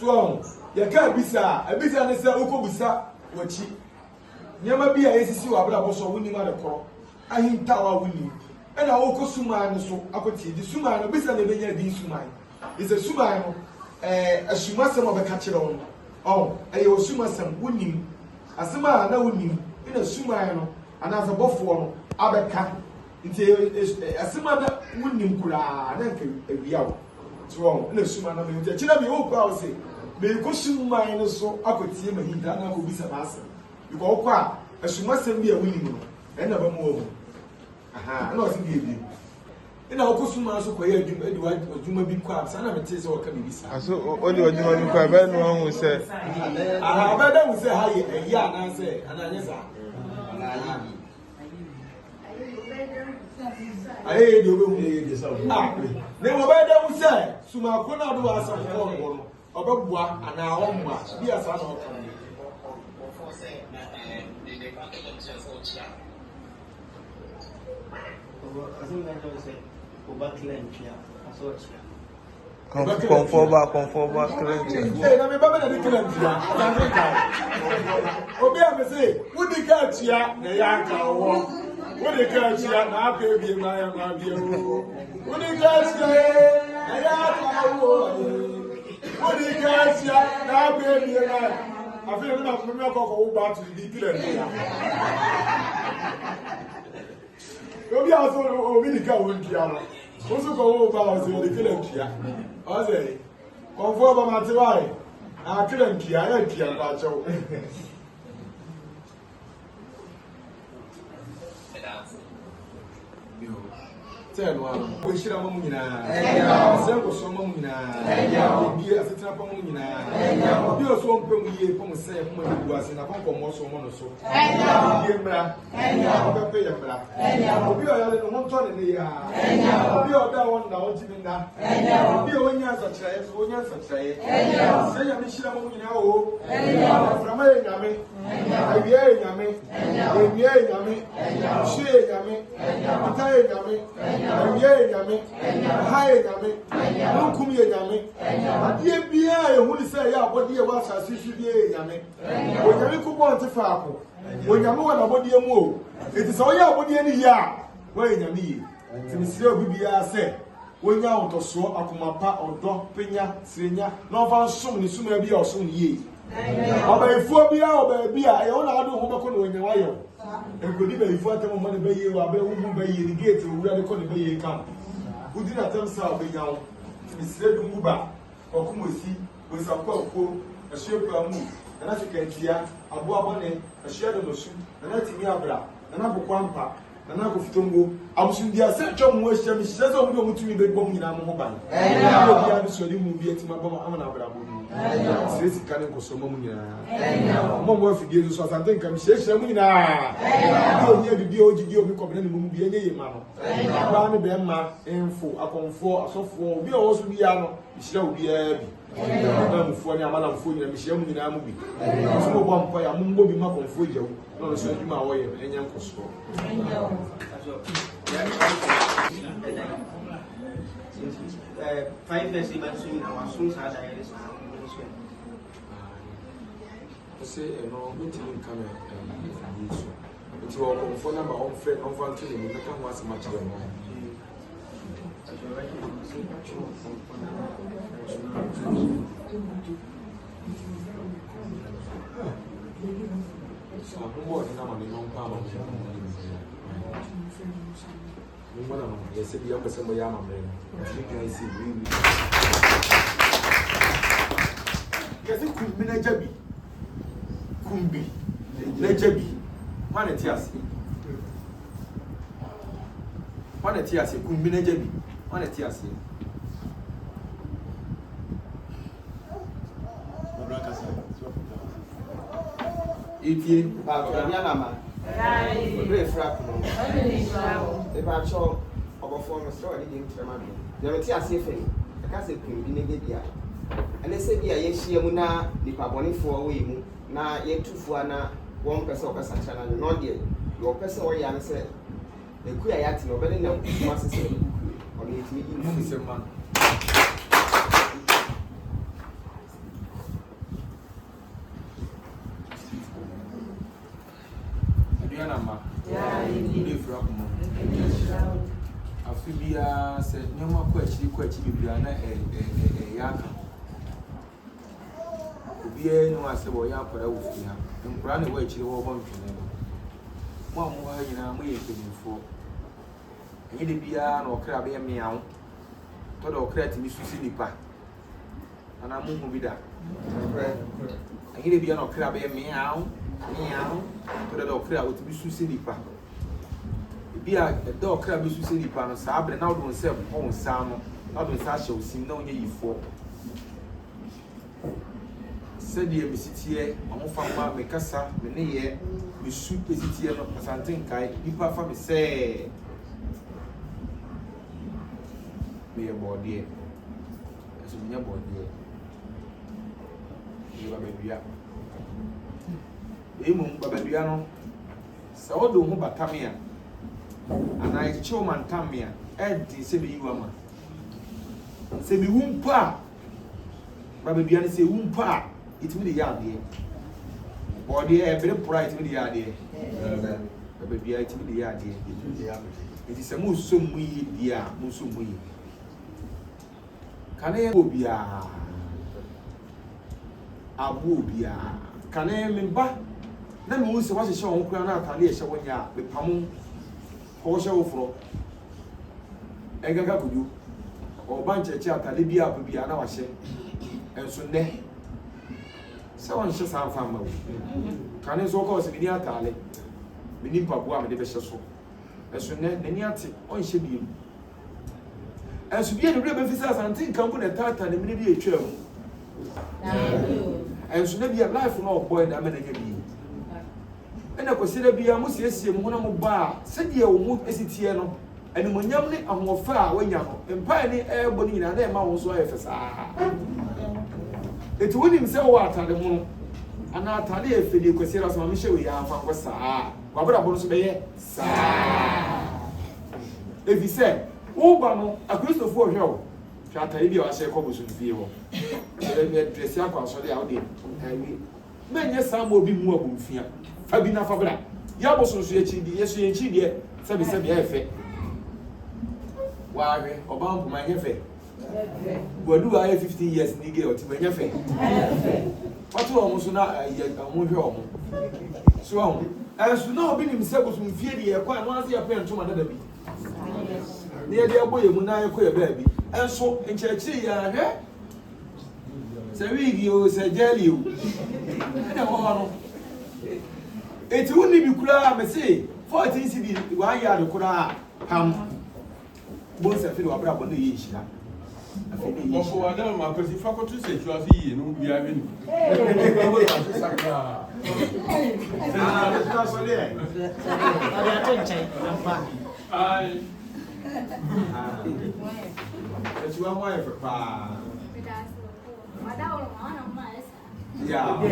So ya ka bisa ne se ukobisa wachi nyama bia yesisi wa abra boso woni ma de koro ahinta wa woni ena okosuma ne so akoti di suma no bisa ne benya di suma is suma no asuma sem obeka kire won eye osuma sem wonim asema na wonim ina suma no ana za Bofour no abeka nti asema na wonim kura na nka ewiawo so ina suma na me nti kira me wo kwa wo se me kosuma no so akoti ma hinta na obisa basa because okwa asuma sem bia wonim no ena ba mu obu aha na o se bi ina okosuma so koye adwuma bi kwa sana mete se waka bibisa aso odi adwuma bi kwa ba no hu se aha ba da hu se ha ye eya na se ananye sa aye di obe hu ye sa ne mo ba da hu se suma ko na do asam ko no obebua ana homwa bi asa na o kan Conforma cliente. Hey, na me baba na de cliente ya. Asante Nkae. Obi a me say, wo di ka tia na ya ka wo. Wo di ka tia na aka bi ma ya ma bi wo. Wo di ka tia na ya ka wo. Wo di ka tia na aka bi ma. Afi na ma ko me ko ko wo ba to di cliente ya. Obi a so obi di ka wo ntia no. Oso ko wo ba o se di cliente ya. Oze, konfo ba matiwai. A kila nkia ya nkia ba chawo. Tell one. We shira mamu nyina. Sengo so mamu nyina. Bi asetina pa mamu nyina. Bi oso mpe mu ye pa mu se pa mu du ase na konko mo so mo no so. Bi mra. Obe pe ya mra. Obi o ya le no nto ne ya. Obi o da won na o ti na. Obi o nya sa kiraye so o nya sa kiraye. Se ya mi shira mamu nyina o. Frama ye nyame. Awie ye nyame. Enie ye nyame. Shi ye nyame. Ata ye nyame. Awie nyame, hae nyame, nkum ye nyame. Adie bia ye hu ni se ya abode ye wa asase su bia ye nyame. Onyame ku bo nte faako. Onyame wa na abode mu o. Eti se o ya abode ni ya, wa ye nyame ye. Ti ni sire obi bia se, wonya ontoso akomapa odo penya sirenya na ofa nsom ni suma bia osom ni ye. Oba ifo bia oba bia ye ona ado ho beko no nya wa ye. Ekodi be ifu atemo mane be ye wa be wu be ye ni gate wura de ko ne be ye camp udi na tem sa be nyawo misire du muba okomosi wesakwa ko ehyepa mu na sekentia abo abone ehye do nosu na timi abra na bokwampa na ko fitombo abusundi ase twom mu ehye mi hye so mu do mutumi be bom nyina mo ho ban obi ya so ni mu bi etima bom amana abra bo sisi kane ko so mu nyina mo afidie so Asante Nkae hye mu nyina bi o bi ojidi obi ko bena ni mu bi enye yema no ba ne be ma enfo akonfo asofo obi o so bi ya no hye obi ya bi na mufo ni amana mufo nyina hye mu nyina mu bi so mo bo mpa ya mu mbo bi ma konfo jewu no so adwuma wo ye enya nkoso 5 years about soon our sons had I say no meeting come so it's all for number on friend on fan to me can was much so I'm more than I'm in power. Yes, if you have some yama man, you can see really. Because it could be a jabby. Kumbi, Nejabi, one at Tiasi. One at Tiasi, Kumbi Nejabi, one at Tiasi. Iti, Yanama. Very frapping. The batch of a former story in Tremano. There are Tiasi thing. I can't say Kumbi Negadia. And they said, yeah, yes, she amuna, the Paboni for we. Na ye tufu ana one person of person channel no dey your person where you say the kuya yati no bele na must say on it me in the man Adriana ma. Bofour akoma. Afibia se nyoma ko achi bibia na yaka. Obiye no ase wo ya akora wo fia. Nkura ne wo achi wo bo ntwene no. Mo amu ha nyina mo ye kedifo. Enye de bia na okra be miawo. To do okra ti mi susi nipa. Ana mu hu bida. Enye de bia na okra be miawo. To do okra o ti mi susi nipa. Bia the okra be susi nipa no sa abre na wo don se ho nsa no. Na don sa hye osim na onye yifo. Sɛdeɛ mesitie amofama mekasa me ne yɛ mesu esitie no Asante Nkae nipa fa me sɛ me yɛ bɔdeɛ ɛso me nyɛ bɔdeɛ me babadua emu babadua no sɛ wodo ho batame a anaa ɛkyew mantame a ɛdi sɛ me yiwa ma sɛ me wumpa babadua no sɛ wumpa it me the yard there. Body a very bright with the idea. Baby, it me the idea. It is a musum we, dear, musum we. Can I be a abubia? Can I remember? Let me also watch a show on Crown out and show when ya with Pamu, Horse Fro. Egaga could you? Or bunch of chat, Libya would be an hour shame. And so then. Someone just have family. Can you so cause me near Tale? We need Papua, the best so. As soon as any ati on should be. As you be a rebel officers and think come with a tartan and maybe a trail. And should be a life no boy that many be. And I consider be a musi one of bar, said you move STN and when yamly and more far when you and pioneer air body and their mouths were it wouldn't himself what at the moon. And I tell you if you consider some mission we are from Wasa. What about Bonus Bay? If he said, oh, Bano, a crystal for hell. Shall tell you I say, Cobus in Vio. Dress your console out there. Many some will be more than fear. Fabina Fabra. Yabos was yes, you cheat, 77 effect. Why, Obama, my effect. Well, do I have 15 years nigga or to my effect? What almost not a year home. So, as you know, being himself was fear the quite once the appearance to another bee. Near their boy, Munaya queer baby, and so in church, yeah, Savigio said, Jelly, it wouldn't be clear, I say, 14 city, why you are the Kura, both a few about on the issue. Bofour, I don't know because if I could say you are here, no, we have been. Yeah.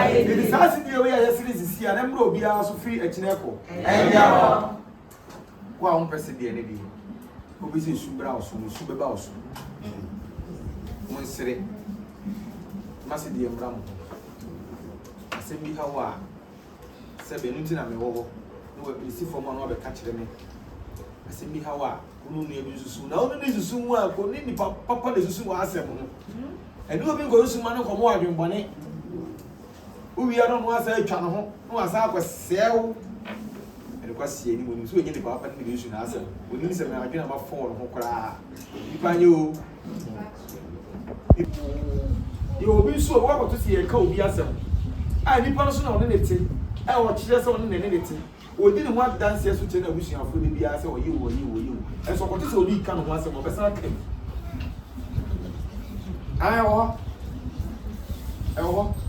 It is asking the way I see an embryo be also free at Chineco. One president. Who is in Subraus, Subabaus? One city. Massidi and Bram. I said, me how 7 minutes and I'm over. No, we see for one of the catch them. I said, me how who knew you soon. Now, there is soon work, only Papa is soon was them. And you have been going to man of more than money. We are not once a channel, no, as I was sell. Kwasi ni woni so enye de papa ni issue na asem woni se me adwena ma phone ho kra nipa nyo yo obi so wa ko to se e ka obi asem a nipa no so na woni neti e wo kire se woni ne neti odi ni mo dance so che na busu afo ni bia se oyi wo e so ko to se obi ka no ho asem obesa ka ayo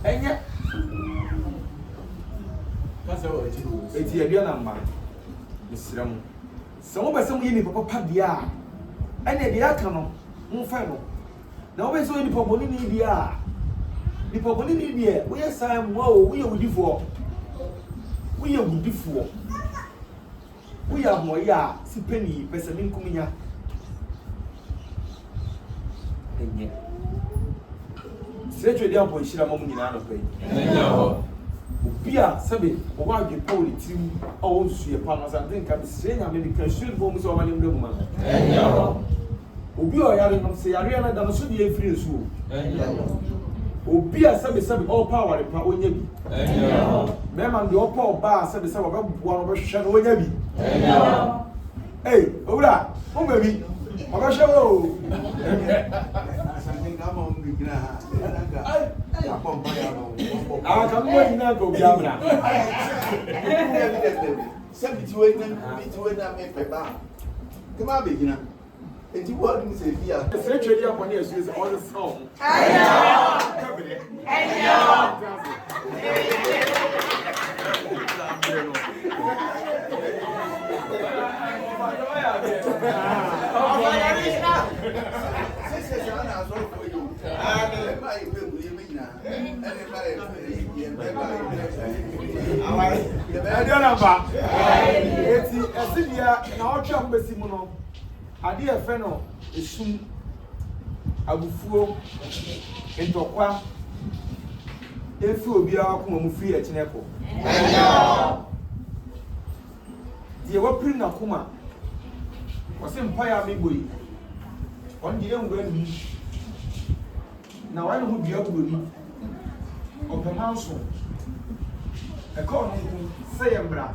enye eti abia na mba misiramu se mo bese mo yini papa bia ene bia ka no mo fa no na wo bese yini papa ni bia ni papa ni bia wo ye sam wo ye wudifo wo ye hoya si peni pese min kuminya enye se twa dia po hira mo nyina no pe enye ho Obia, Sabi, or why you pull it through all she upon us and think I'm saying I'm in the should bomb so many woman. Obi or Yarin say Ariana than should be a free school. Obia Sabi all power in power when you be. Memang the upper bar Sabi one of us shadow when you be. Hey, Ola, oh baby, I'm a show. I can wait now go Gamma. Send it to a paper. Come on, beginner. And you want to say, yeah, The secretary of one year is all the song. Bofour Ntokwa efi obi akoma mu free echineko die wapiri na koma wase mpaya megboyi on die ngwa ni na wan hu bia gbori opemanso e ko no se yembra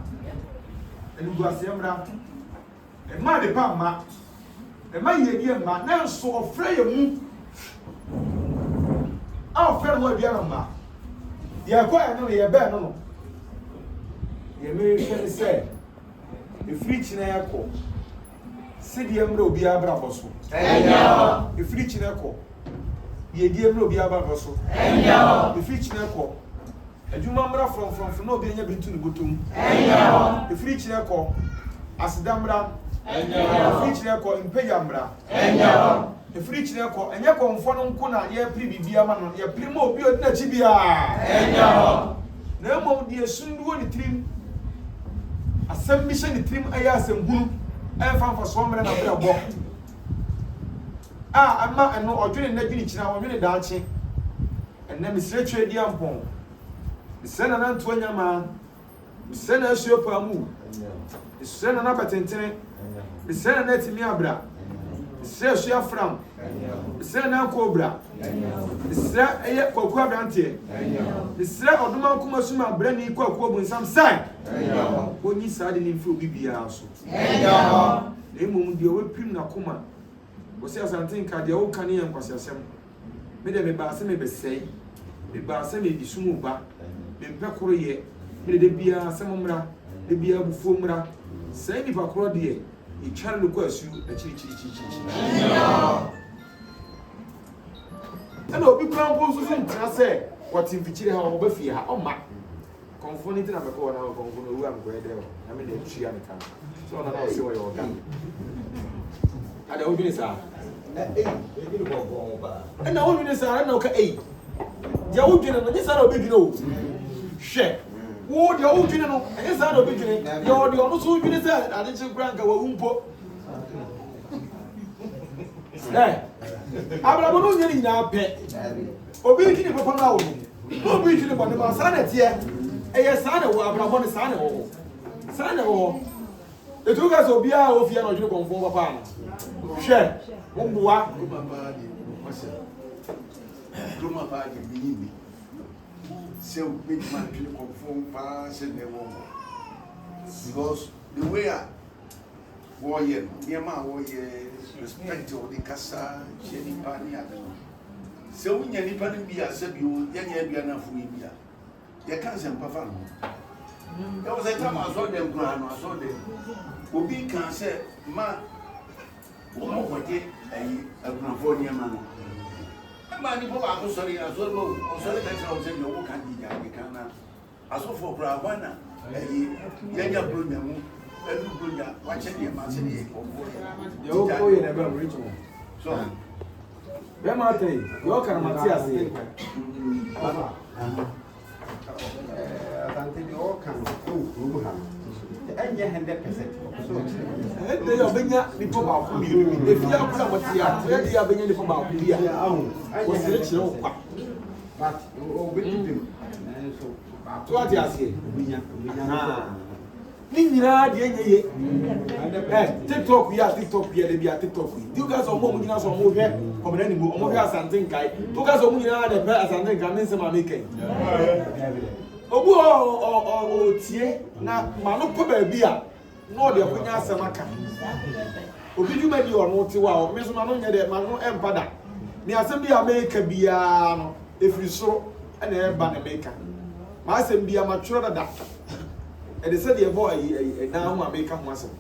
enu ase yembra e ma de pa ma e ma ye die ma na so ofre ye mu a ofre no bia ma ye ko ya no ye be no ye me hwe se e free china yako se die mra obi abra boso e free china yako ye die mra obi abra boso e free china yako adwuma mra from no obi anya bintu ne botom e free china yako asidamra free china yako impeya mra e free china yako enye konfo no nko na ye pri bibia ma no ye pri mo obi odi na chi bia na mo die sunduo ni trim asem bi she ni trim aya asem hunu e fanfa so mre na bra bo ama eno odwene na dwene china wodwene daache enne misre twa di ampon misena na nto anyama misena asuo pamu misena na batentene misena na timi abra misena asuo afram misena na kobra misena eye kwaku abrante misena Odomankoma suma abra ni kwaku obunsam sai oni saade ni mfi obi bia so na emom de wapim na koma wose Asante Nkae de wo kan ye nkwasiasem me de me ba se me besei me ba se me bisumu ba me mpekoro ye me de bia se momra de bia Bofour mra sai ni pakoro de e tware no kwasu achiri ana obi kran po so ntra se wati mfichire ha oba fie ha oma konfoni tina meko na konfoni owu am kwede na me de tria ne kan so na na o se wo yo ga ada obi ni sa na wo ni sa na o ka ya wo dwene no ni sa na obi dwene o hwe wo de wo dwene no ni sa na obi dwene ya o de ono so dwene sa ade chi kranka wa umpo abrabo no nyani na pe obi dwene papa na wo obi dwene bo ne ba sa na tie eye sa na wo abrabo ne sa na wo etu ga so bia o fia no dwene konfo papa na hwe Umbuwa Duma ba de binibi. Se o big man to conform pass and the woman. Because the way I warrior, near my warrior, respect to the Cassa, Jenny Pani. So when you need be a sub you, then you be enough for India. You can't send Papa. There was a time I saw them grand, I saw them. Obi can say, Ma. What get a California man? Man, I'm sorry, I saw no, sorry that I was in your candy, I saw for Brawana, a Yaya Brunia, and Brunia, watching your Martini. You're going about ritual. So, Bemate, your can Matthias. Asante de all can go. And you 100%. So, they are being before about me. If you are what you are, where they are being before about me. Was rich, but obetibim So what you say? ni nyina de enye TikTok we are TikTok here, they be TikTok we. You guys are more nyina so mo hwe, come na ni mo hwe Asante Nkae. You guys are more nyina de be Asante Nkae me se ma make. Obu o tie na ma no ko ba bi a no de akonya asemaka. Obi dwuma di ono te wa o me so ma no nya de ma no empada. Ni asem bi America bia no efiri soro na e ba na America. Ma asem bia ma tworo dada. And they said, boy, now I make up myself.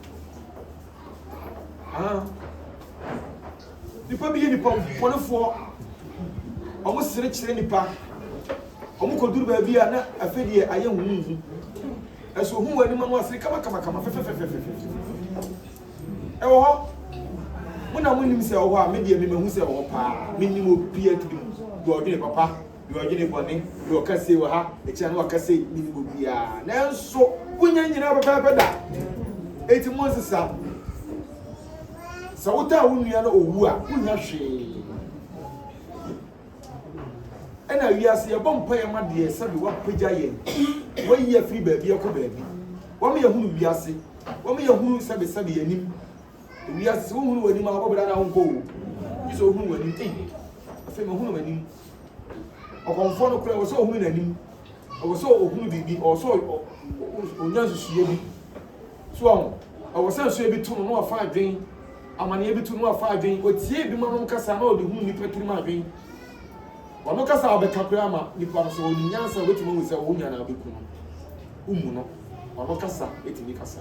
The public in the pump, 104 almost rich in the park. Almost could do baby, and a fiddy, I am. As so, who anyone was say, come, oh, when I win himself, oh, maybe a woman who said, oh, pa, minimum peer to go again, papa. You are getting money, you can say, well, a channel can say, minimum peer. Now, so. When you never better, 18 months, sir. So, what are we are over? She and I see a bomb pay my dear, said what pay giant. 1 year free baby, a baby. 1 year who we are see, 1 year who said the Sabi and him. We are so who when him over our own go. You saw who when you think. I feel who when him. Or conform to was so who in him. I was so who be also. Onyanso suye so I was saying so be to no afa adwen amane be to no afa adwen otie bi ma no kasa na odi hu ni patiri ma adwen wono kasa obeka kura ma nipa so onyansa wetima hu se wo nya na abeku no umu no wono kasa etimi kasa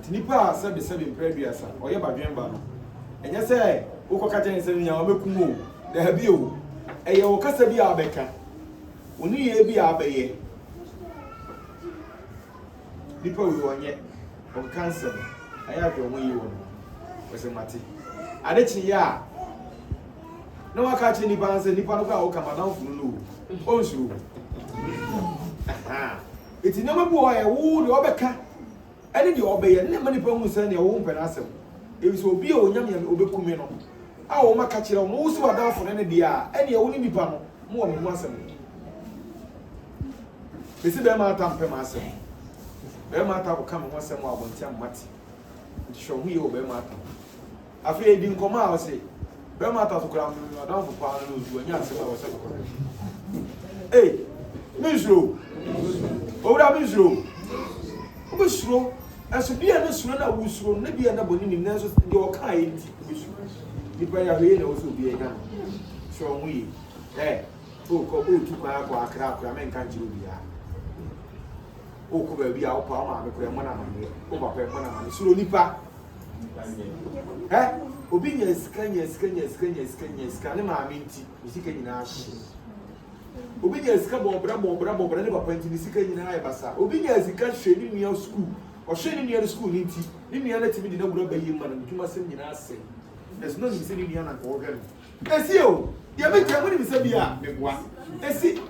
tinipa sabe previous oye badwen ba no enye se ukoka chen se nya obeku mo da bi o eye wo kasa bi abeka Oni ye bi abaye nipa wi wonye on cancer aya do mo yi won wese mate adechi ya na waka chi nipa anse nipa no ka o kama down funu no o nsuru eti na mabu o ye wo de obeka ene de obaye ne ma nipa hu se ne wo mpe na asem e so obi e onyam ya obekumi no a wo maka kire wo wo si wa down funu ne dia ene ye wo ni nipa no mo wo mo asem Esi be ma ta mpem asem. Be ma ta ko kam ho asem wa bontia mate. Nti hwo hu ye o be ma ta. Afi edi nkoma a o se be ma ta so kura adan fo pa no du anya asem a o se ko. Mizro. Owura mizro. O be suro. Aso bia na suro na wo suro na bia na boni ni na so de o kan yi nti o be suro. Nipa ya hwe na o so bia nya. Hwo hu ye. O ko o tu kwa akra men kan jiro bia. O ko ba bia o pa ma me ko mo na mane o ba pa mo na mane suro nipa obi nya sika ne ma me nti sika nyina ahye obi nya sika bobra ne papa nti sika nyina aye basa obi nya sika hwe ni nua school o hwe ni nua school nti ni nua na timi di na buro ba yi ma na ntuma sem nyina ase there's no ni se ni nua na ko hwe esi o ya me twa mo ni se bia me boa esi